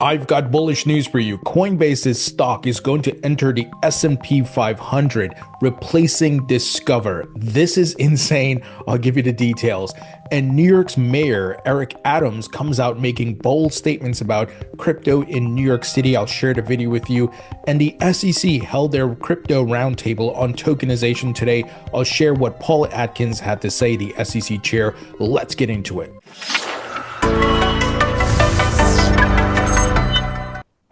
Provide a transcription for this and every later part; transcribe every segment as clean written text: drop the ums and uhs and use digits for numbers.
I've got bullish news for you. Coinbase's stock is going to enter the S&P 500, replacing Discover. This is insane. I'll give you the details. And New York's mayor, Eric Adams, comes out making bold statements about crypto in New York City. I'll share the video with you. And the SEC held their crypto roundtable on tokenization today. I'll share what Paul Atkins had to say, the SEC chair. Let's get into it.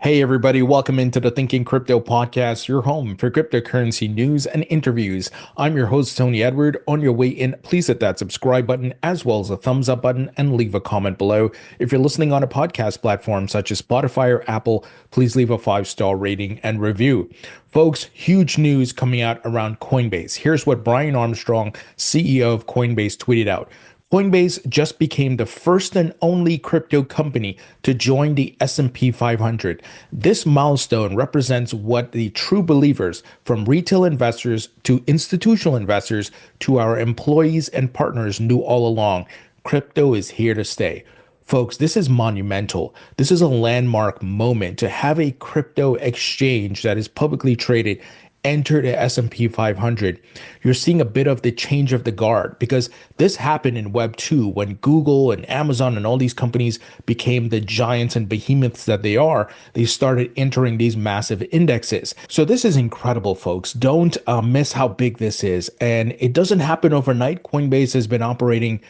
Hey everybody, welcome into the Thinking Crypto podcast, your home for cryptocurrency news and interviews. I'm your host, Tony Edward. On your way in, please hit that subscribe button as well as a thumbs up button and leave a comment below. If you're listening on a podcast platform such as Spotify or Apple, please leave a 5-star rating and review. Folks, huge news coming out around Coinbase. Here's what Brian Armstrong, CEO of Coinbase, tweeted out. Coinbase just became the first and only crypto company to join the S&P 500. This milestone represents what the true believers, from retail investors to institutional investors to our employees and partners, knew all along. Crypto is here to stay. Folks, this is monumental. This is a landmark moment to have a crypto exchange that is publicly traded enter the S&P 500. You're seeing a bit of the change of the guard because this happened in Web 2 when Google and Amazon and all these companies became the giants and behemoths that they are. They started entering these massive indexes. So this is incredible, folks. Don't miss how big this is. And it doesn't happen overnight. Coinbase has been operating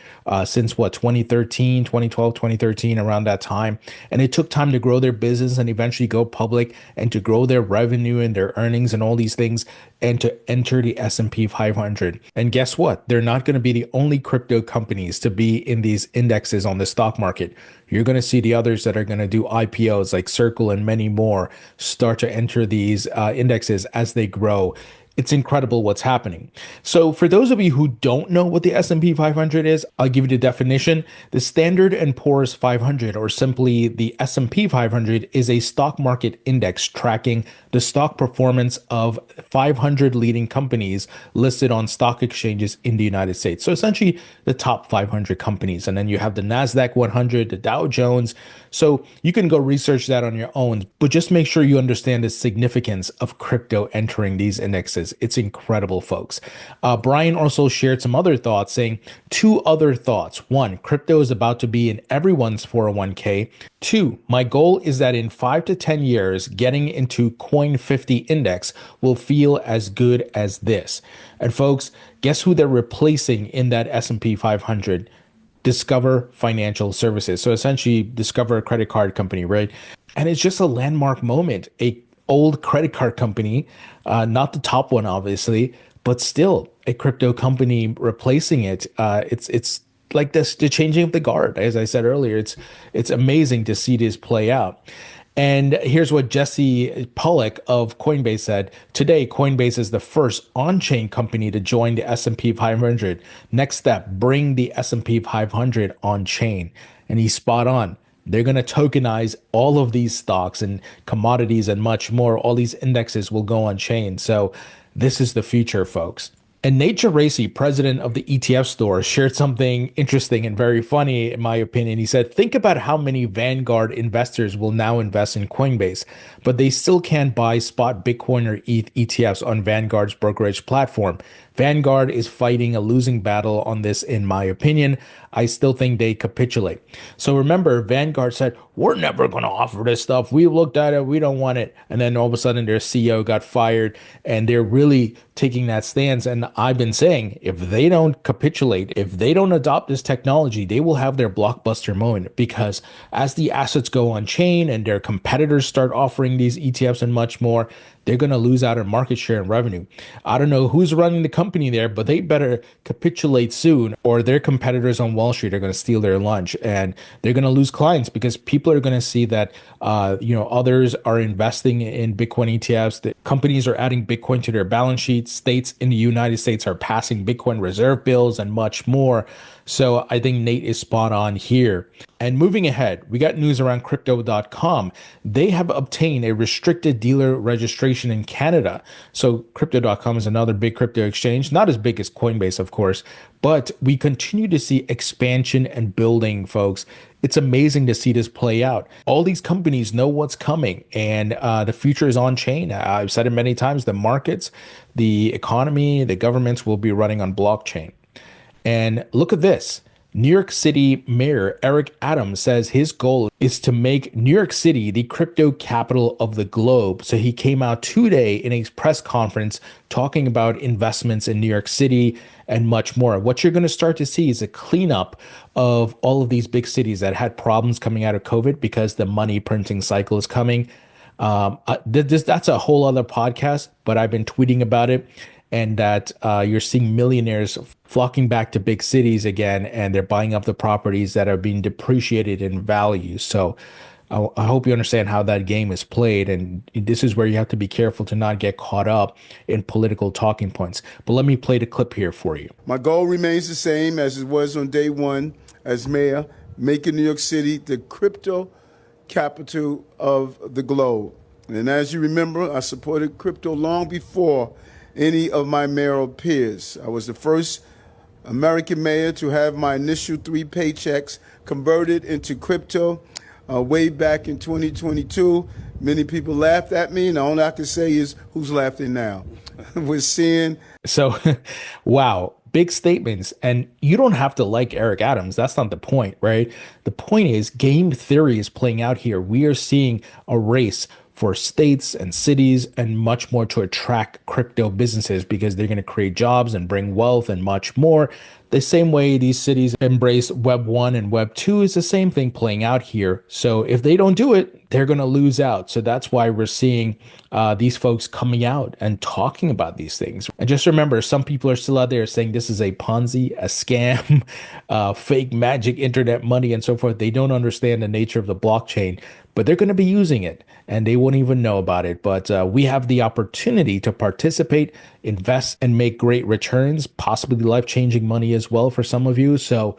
since 2013, 2012, 2013, around that time. And it took time to grow their business and eventually go public and to grow their revenue and their earnings and all these things and to enter the S&P 500. And guess what? They're not going to be the only crypto companies to be in these indexes on the stock market. You're going to see the others that are going to do IPOs like Circle and many more start to enter these indexes as they grow. It's incredible what's happening. So for those of you who don't know what the S&P 500 is, I'll give you the definition. The Standard & Poor's 500, or simply the S&P 500, is a stock market index tracking the stock performance of 500 leading companies listed on stock exchanges in the United States. So essentially the top 500 companies. And then you have the NASDAQ 100, the Dow Jones. So you can go research that on your own, but just make sure you understand the significance of crypto entering these indexes. It's incredible, folks. Brian also shared some other thoughts, saying 2 other thoughts. 1, crypto is about to be in everyone's 401k. 2, my goal is that in 5 to 10 years, getting into Coin 50 index will feel as good as this. And folks, guess who they're replacing in that S&P 500? Discover Financial Services. So essentially Discover, a credit card company, right? And it's just a landmark moment. A old credit card company, not the top one, obviously, but still a crypto company replacing it. It's like this, the changing of the guard. As I said earlier, it's amazing to see this play out. And here's what Jesse Pollock of Coinbase said. Today, Coinbase is the first on-chain company to join the S&P 500. Next step, bring the S&P 500 on-chain. And he's spot on. They're going to tokenize all of these stocks and commodities and much more. All these indexes will go on-chain. So this is the future, folks. And Nate Geraci, president of the ETF store, shared something interesting and very funny, in my opinion. He said, think about how many Vanguard investors will now invest in Coinbase, but they still can't buy spot Bitcoin or ETH ETFs on Vanguard's brokerage platform. Vanguard is fighting a losing battle on this, in my opinion. I still think they capitulate. So remember, Vanguard said, we're never going to offer this stuff. We looked at it. We don't want it. And then all of a sudden their CEO got fired and they're really taking that stance. And I've been saying, if they don't capitulate, if they don't adopt this technology, they will have their blockbuster moment, because as the assets go on chain and their competitors start offering these ETFs and much more, they're going to lose out on market share and revenue. I don't know who's running the company there, but they better capitulate soon, or their competitors on Wall Street are going to steal their lunch and they're going to lose clients, because people are going to see that, others are investing in Bitcoin ETFs. The companies are adding Bitcoin to their balance sheets. States in the United States are passing Bitcoin reserve bills and much more. So I think Nate is spot on here. And moving ahead, we got news around Crypto.com. They have obtained a restricted dealer registration in Canada. So Crypto.com is another big crypto exchange, not as big as Coinbase, of course, but we continue to see expansion and building, folks. It's amazing to see this play out. All these companies know what's coming, and the future is on chain. I've said it many times, the markets, the economy, the governments will be running on blockchain. And look at this. New York City Mayor Eric Adams says his goal is to make New York City the crypto capital of the globe. So he came out today in a press conference talking about investments in New York City and much more. What you're going to start to see is a cleanup of all of these big cities that had problems coming out of COVID because the money printing cycle is coming. That's a whole other podcast, but I've been tweeting about it. And that you're seeing millionaires flocking back to big cities again, and they're buying up the properties that are being depreciated in value. So I hope you understand how that game is played. And this is where you have to be careful to not get caught up in political talking points. But let me play the clip here for you. My goal remains the same as it was on day one as mayor, making New York City the crypto capital of the globe. And as you remember, I supported crypto long before any of my mayoral peers. I was the first American mayor to have my initial 3 paychecks converted into crypto way back in 2022. Many people laughed at me, and all I can say is, who's laughing now? We're seeing. So, wow. Big statements. And you don't have to like Eric Adams. That's not the point, right? The point is game theory is playing out here. We are seeing a race for states and cities and much more to attract crypto businesses because they're going to create jobs and bring wealth and much more. The same way these cities embrace Web 1 and Web 2 is the same thing playing out here. So if they don't do it, they're going to lose out. So that's why we're seeing these folks coming out and talking about these things. And just remember, some people are still out there saying this is a Ponzi, a scam, fake magic internet money and so forth. They don't understand the nature of the blockchain, but they're going to be using it and they won't even know about it. But we have the opportunity to participate, invest, and make great returns, possibly life-changing money as well for some of you. So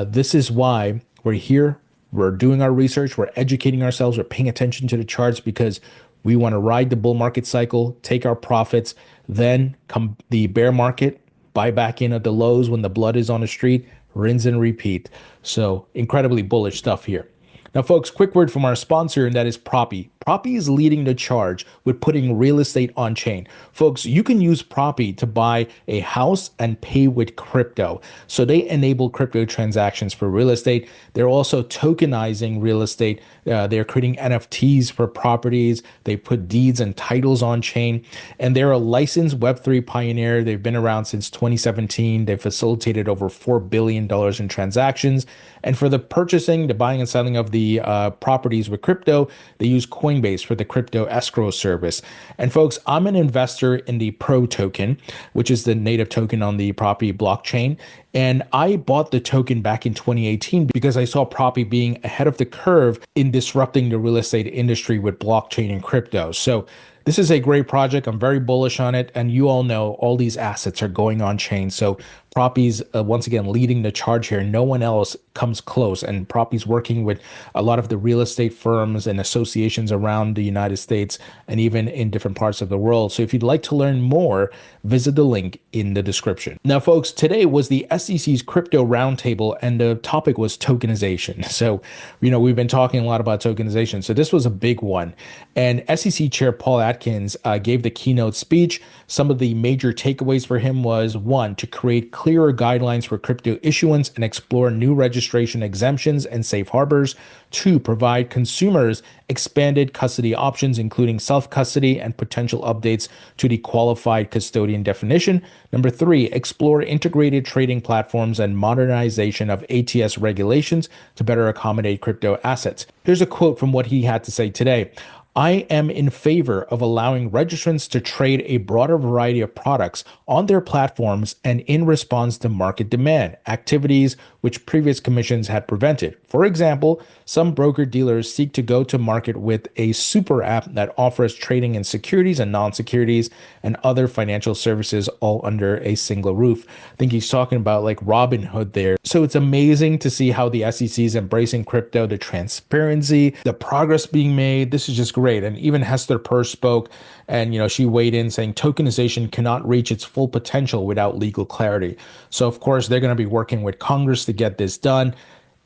this is why we're here. We're doing our research. We're educating ourselves. We're paying attention to the charts because we want to ride the bull market cycle, take our profits, then come the bear market, buy back in at the lows when the blood is on the street, rinse and repeat. So incredibly bullish stuff here. Now, folks, quick word from our sponsor, and that is Propy. Propy is leading the charge with putting real estate on chain. Folks, you can use Propy to buy a house and pay with crypto. So they enable crypto transactions for real estate. They're also tokenizing real estate. They're creating NFTs for properties. They put deeds and titles on chain. And they're a licensed Web3 pioneer. They've been around since 2017. They've facilitated over $4 billion in transactions. And for the purchasing, the buying and selling of the properties with crypto, they use Coinbase for the crypto escrow service. And folks, I'm an investor in the Pro token, which is the native token on the Propy blockchain. And I bought the token back in 2018 because I saw Propy being ahead of the curve in disrupting the real estate industry with blockchain and crypto. So this is a great project. I'm very bullish on it. And you all know all these assets are going on chain. So Propy's once again leading the charge here. No one else comes close. And Propy's working with a lot of the real estate firms and associations around the United States and even in different parts of the world. So if you'd like to learn more, visit the link in the description. Now, folks, today was the SEC's crypto roundtable and the topic was tokenization. So, we've been talking a lot about tokenization. So this was a big one. And SEC Chair Paul Atkins gave the keynote speech. Some of the major takeaways for him was, one, to create clearer guidelines for crypto issuance and explore new registration exemptions and safe harbors. 2, provide consumers expanded custody options, including self-custody and potential updates to the qualified custodian definition. 3, explore integrated trading platforms and modernization of ATS regulations to better accommodate crypto assets. Here's a quote from what he had to say today. I am in favor of allowing registrants to trade a broader variety of products on their platforms and in response to market demand. Activities which previous commissions had prevented. For example, some broker-dealers seek to go to market with a super app that offers trading in securities and non-securities and other financial services all under a single roof. I think he's talking about like Robinhood there. So it's amazing to see how the SEC is embracing crypto, the transparency, the progress being made. This is just great. And even Hester Peirce spoke, and she weighed in saying tokenization cannot reach its full potential without legal clarity. So of course they're going to be working with Congress to get this done.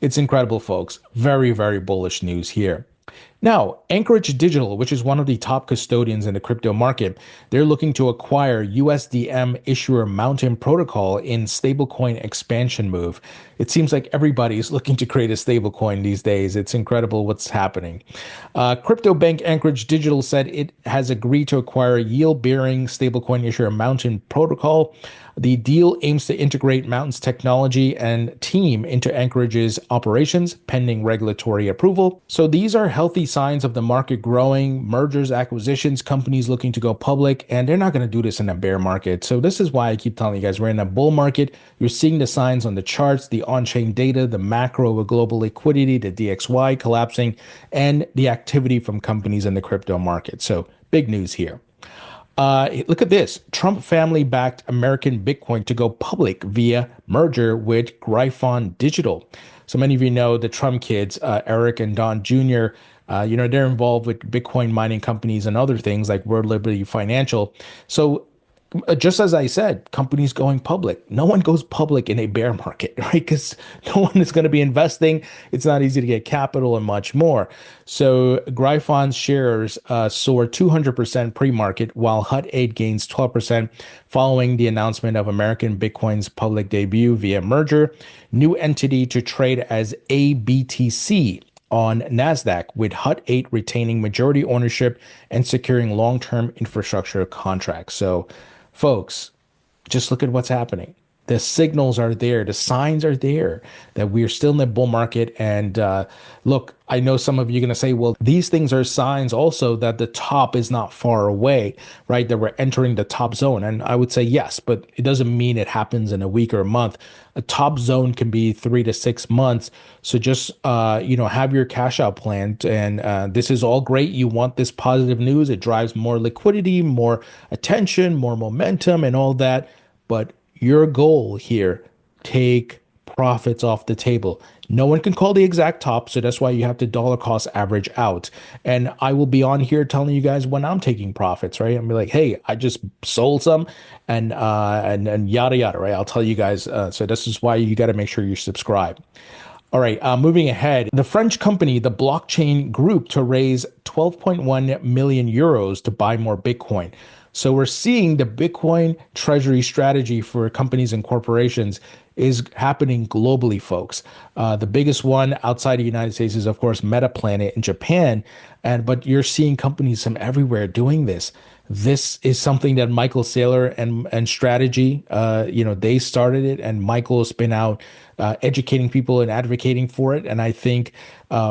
It's incredible, folks. Very, very bullish news here. Now, Anchorage Digital, which is one of the top custodians in the crypto market, they're looking to acquire USDM issuer Mountain Protocol in stablecoin expansion move. It seems like everybody is looking to create a stablecoin these days. It's incredible what's happening. Crypto bank Anchorage Digital said it has agreed to acquire yield-bearing stablecoin issuer Mountain Protocol. The deal aims to integrate Mountain's technology and team into Anchorage's operations, pending regulatory approval. So these are healthy signs of the market growing, mergers, acquisitions, companies looking to go public, and they're not going to do this in a bear market. So this is why I keep telling you guys, we're in a bull market. You're seeing the signs on the charts, the on-chain data, the macro of global liquidity, the DXY collapsing, and the activity from companies in the crypto market. So big news here. Look at this. Trump family backed American Bitcoin to go public via merger with Gryphon Digital. So many of you know the Trump kids, Eric and Don Jr., they're involved with Bitcoin mining companies and other things like World Liberty Financial. So just as I said, companies going public. No one goes public in a bear market, right? Because no one is going to be investing. It's not easy to get capital and much more. So Gryphon's shares soared 200% pre-market, while Hut 8 gains 12% following the announcement of American Bitcoin's public debut via merger. New entity to trade as ABTC on NASDAQ, with Hut 8 retaining majority ownership and securing long-term infrastructure contracts. So folks, just look at what's happening. The signals are there. The signs are there that we are still in the bull market. And look, I know some of you are going to say, well, these things are signs also that the top is not far away, right? That we're entering the top zone. And I would say yes, but it doesn't mean it happens in a week or a month. A top zone can be 3 to 6 months. So just, have your cash out planned. And this is all great. You want this positive news. It drives more liquidity, more attention, more momentum and all that. But your goal here, take profits off the table. No one can call the exact top, so that's why you have to dollar cost average out. And I will be on here telling you guys when I'm taking profits, right? I'm like, hey, I just sold some, and yada yada, right? I'll tell you guys. So this is why you got to make sure you subscribe. All right, moving ahead, the French company, the Blockchain Group, to raise 12.1 million euros to buy more Bitcoin. So we're seeing the Bitcoin treasury strategy for companies and corporations is happening globally, folks. The biggest one outside the United States is, of course, Metaplanet in Japan. But you're seeing companies from everywhere doing this. This is something that Michael Saylor and Strategy, they started it, and Michael's been out educating people and advocating for it. And I think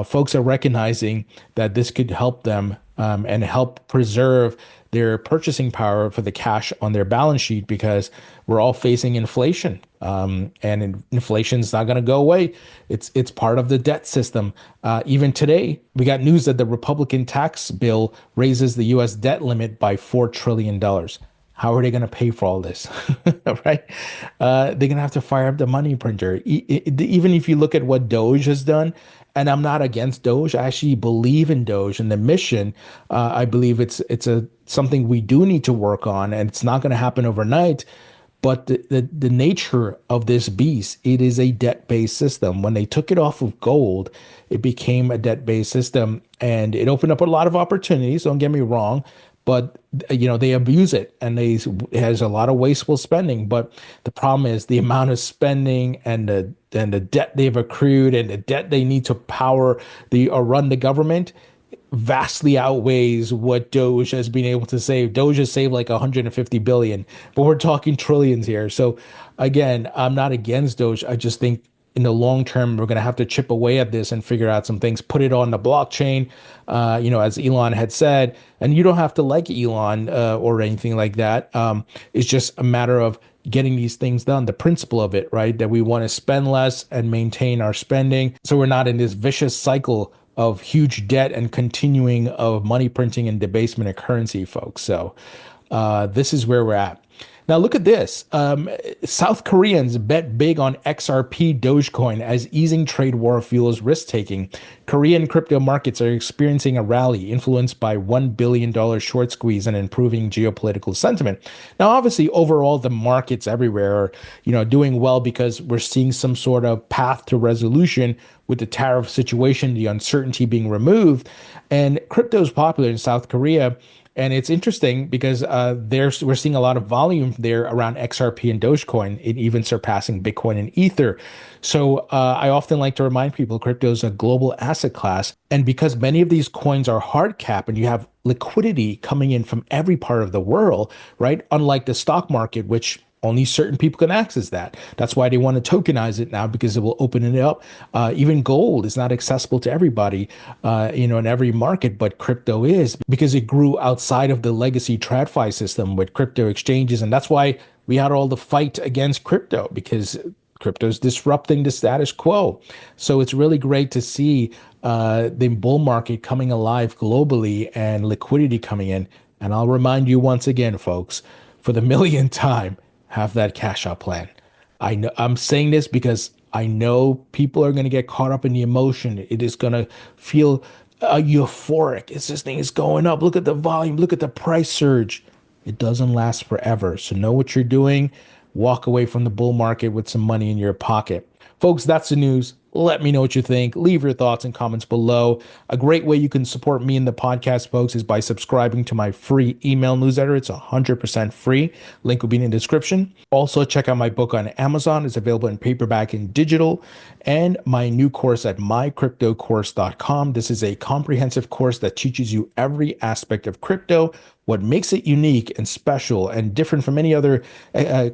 folks are recognizing that this could help them and help preserve their purchasing power for the cash on their balance sheet, because we're all facing inflation, and inflation's not going to go away. It's part of the debt system. Even today, we got news that the Republican tax bill raises the U.S. debt limit by $4 trillion. How are they going to pay for all this? Right? They're going to have to fire up the money printer. Even if you look at what Doge has done, and I'm not against Doge. I actually believe in Doge and the mission. I believe it's something we do need to work on, and it's not going to happen overnight. But the nature of this beast, it is a debt-based system. When they took it off of gold, it became a debt-based system, and it opened up a lot of opportunities. Don't get me wrong. But, they abuse it, and it has a lot of wasteful spending. But the problem is the amount of spending and the debt they've accrued and the debt they need to power or run the government vastly outweighs what Doge has been able to save. Doge has saved like 150 billion, but we're talking trillions here. So again, I'm not against Doge. I just think in the long term, we're going to have to chip away at this and figure out some things, put it on the blockchain, as Elon had said. And you don't have to like Elon or anything like that. It's just a matter of getting these things done. The principle of it, right? That we want to spend less and maintain our spending. So we're not in this vicious cycle of huge debt and continuing of money printing and debasement of currency, folks. So this is where we're at. Now, look at this. South Koreans bet big on XRP Dogecoin as easing trade war fuels risk taking. Korean crypto markets are experiencing a rally influenced by $1 billion short squeeze and improving geopolitical sentiment. Now, obviously, overall, the markets everywhere are, doing well because we're seeing some sort of path to resolution with the tariff situation, the uncertainty being removed. And crypto is popular in South Korea. And it's interesting because we're seeing a lot of volume there around XRP and Dogecoin, it even surpassing Bitcoin and Ether. So I often like to remind people crypto is a global asset class. And because many of these coins are hard cap and you have liquidity coming in from every part of the world, right? Unlike the stock market, which only certain people can access that. That's why they want to tokenize it now, because it will open it up. Even gold is not accessible to everybody, in every market, but crypto is, because it grew outside of the legacy TradFi system with crypto exchanges. And that's why we had all the fight against crypto, because crypto is disrupting the status quo. So it's really great to see the bull market coming alive globally and liquidity coming in. And I'll remind you once again, folks, for the millionth time, have that cash out plan. I know I'm saying this because I know people are going to get caught up in the emotion. It is going to feel euphoric. This thing is going up. Look at the volume. Look at the price surge. It doesn't last forever. So know what you're doing. Walk away from the bull market with some money in your pocket. Folks, that's the news. Let me know what you think. Leave your thoughts and comments below. A great way you can support me in the podcast, folks, is by subscribing to my free email newsletter. It's 100% free. Link will be in the description. Also, check out my book on Amazon. It's available in paperback and digital. And my new course at mycryptocourse.com. This is a comprehensive course that teaches you every aspect of crypto, what makes it unique and special and different from any other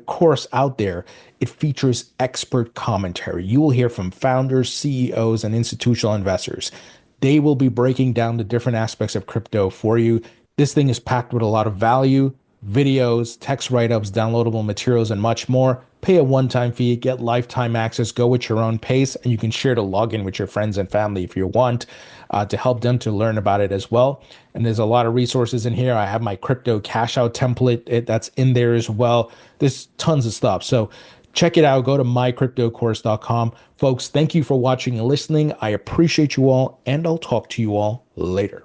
course out there. It features expert commentary. You will hear from founders, CEOs, and institutional investors. They will be breaking down the different aspects of crypto for you. This thing is packed with a lot of value, videos, text write-ups, downloadable materials, and much more. Pay a one-time fee, get lifetime access, go at your own pace, and you can share the login with your friends and family if you want, to help them to learn about it as well. And there's a lot of resources in here. I have my crypto cash out template that's in there as well. There's tons of stuff. So check it out. Go to mycryptocourse.com. Folks, thank you for watching and listening. I appreciate you all, and I'll talk to you all later.